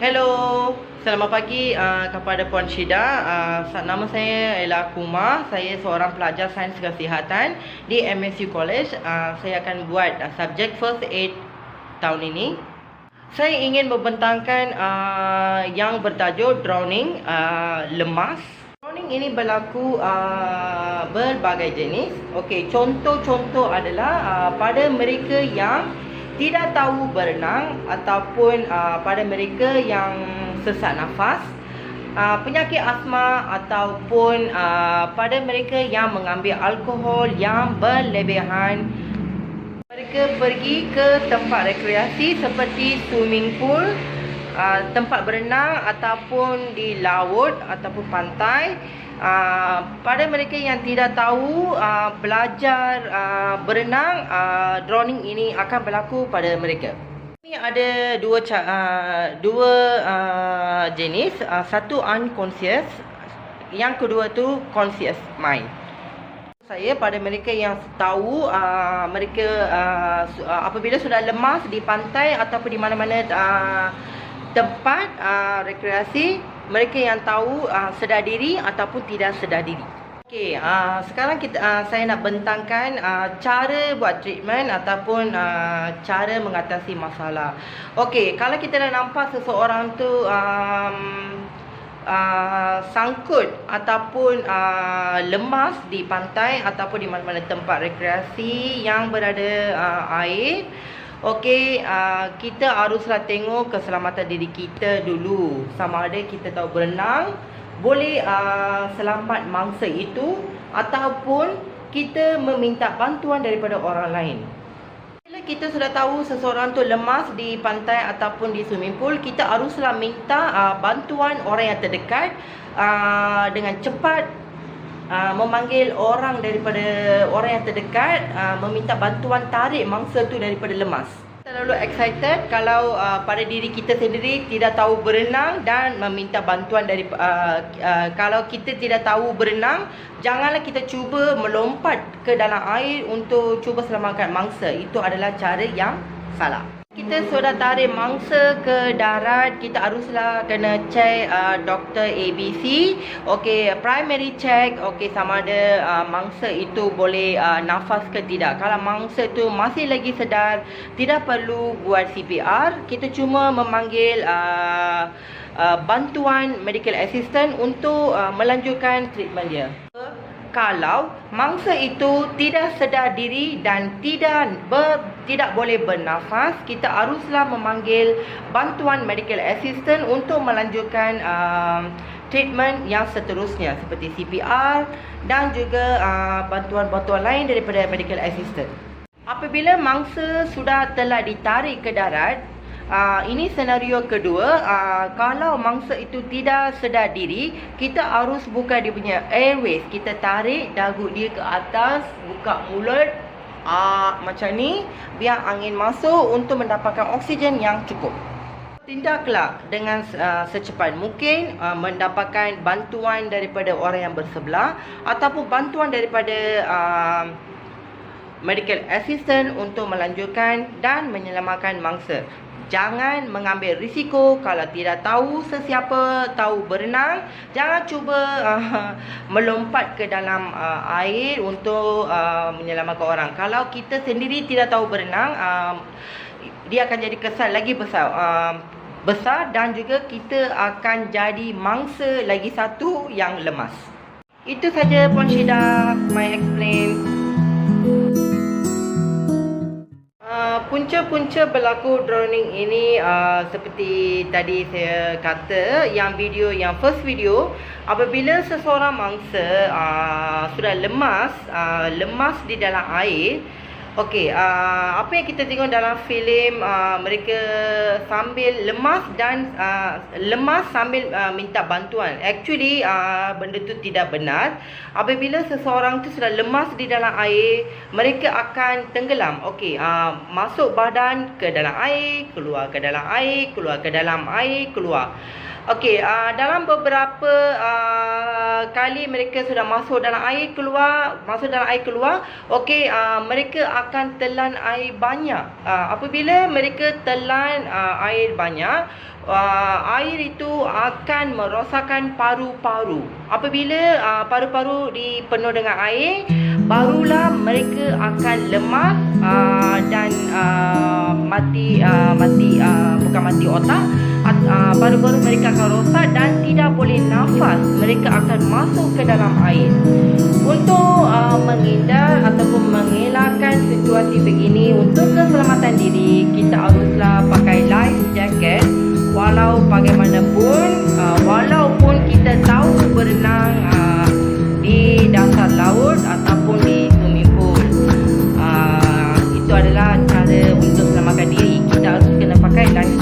Hello, selamat pagi kepada Puan Syida. Nama saya ialah Kumar. Saya seorang pelajar sains kesihatan di MSU College. Saya akan buat subjek First Aid tahun ini. Saya ingin membentangkan yang bertajuk drowning, lemas. Drowning ini berlaku berbagai jenis. Okey, contoh-contoh adalah pada mereka yang tidak tahu berenang ataupun pada mereka yang sesak nafas, penyakit asma ataupun pada mereka yang mengambil alkohol yang berlebihan. Mereka pergi ke tempat rekreasi seperti swimming pool, tempat berenang ataupun di laut ataupun pantai. Pada mereka yang tidak tahu belajar berenang, drowning ini akan berlaku pada mereka. Ini ada dua jenis, satu unconscious, yang kedua tu conscious mind. Saya pada mereka yang tahu mereka apabila sudah lemas di pantai ataupun di mana-mana tempat rekreasi, mereka yang tahu sedar diri ataupun tidak sedar diri. Okey, sekarang saya nak bentangkan cara buat treatment ataupun cara mengatasi masalah. Okey, kalau kita dah nampak seseorang tu sangkut ataupun lemas di pantai ataupun di mana-mana tempat rekreasi yang berada air, okey, kita haruslah tengok keselamatan diri kita dulu. Sama ada kita tahu berenang, boleh selamat mangsa itu, ataupun kita meminta bantuan daripada orang lain. Bila kita sudah tahu seseorang tu lemas di pantai ataupun di swimming pool, kita haruslah minta bantuan orang yang terdekat dengan cepat. Memanggil orang daripada orang yang terdekat, meminta bantuan tarik mangsa tu daripada lemas. Terlalu excited kalau pada diri kita sendiri tidak tahu berenang dan meminta bantuan dari kalau kita tidak tahu berenang, janganlah kita cuba melompat ke dalam air untuk cuba selamatkan mangsa. Itu adalah cara yang salah. Kita sudah tarik mangsa ke darat, kita haruslah kena check doktor ABC. Okey, primary check, okey, sama ada mangsa itu boleh nafas ke tidak. Kalau mangsa itu masih lagi sedar, tidak perlu buat CPR. Kita cuma memanggil bantuan medical assistant untuk melanjutkan treatment dia. Kalau mangsa itu tidak sedar diri dan tidak boleh bernafas, kita haruslah memanggil bantuan medical assistant untuk melanjutkan treatment yang seterusnya seperti CPR dan juga bantuan-bantuan lain daripada medical assistant. Apabila mangsa sudah telah ditarik ke darat, ini senario kedua. Kalau mangsa itu tidak sedar diri, kita harus buka dia punya airways. Kita tarik dagu dia ke atas, buka mulut macam ni, biar angin masuk untuk mendapatkan oksigen yang cukup. Tindaklah dengan secepat mungkin mendapatkan bantuan daripada orang yang bersebelah ataupun bantuan daripada medical assistant untuk melanjutkan dan menyelamatkan mangsa. Jangan mengambil risiko kalau tidak tahu sesiapa tahu berenang. Jangan cuba melompat ke dalam air untuk menyelamatkan orang. Kalau kita sendiri tidak tahu berenang, dia akan jadi kesan lagi besar dan juga kita akan jadi mangsa lagi satu yang lemas. Itu saja Puan Syida, my explain. Punca-punca berlaku drowning ini seperti tadi saya kata, yang first video, apabila seseorang mangsa sudah lemas di dalam air. Okey, apa yang kita tengok dalam filem, mereka sambil lemas sambil minta bantuan. Actually benda tu tidak benar. Apabila seseorang tu sudah lemas di dalam air, mereka akan tenggelam. Okey, masuk badan ke dalam air, keluar ke dalam air, keluar ke dalam air, keluar. Okey, dalam beberapa kali mereka sudah masuk dalam air keluar, okey, mereka akan telan air banyak. Apabila mereka telan air banyak, air itu akan merosakkan paru-paru. Apabila paru-paru dipenuh dengan air, barulah mereka akan lemas dan bukan mati otak. Paru-paru mereka akan rosak dan tidak boleh nafas. Mereka akan masuk ke dalam air. Untuk menghindar ataupun mengelakkan situasi begini, untuk keselamatan diri, kita haruslah pakai life jacket. Walau bagaimanapun, walaupun kita tahu berenang di dasar laut ataupun di swimming pool, itu adalah cara untuk selamatkan diri. Kita harus kena pakai life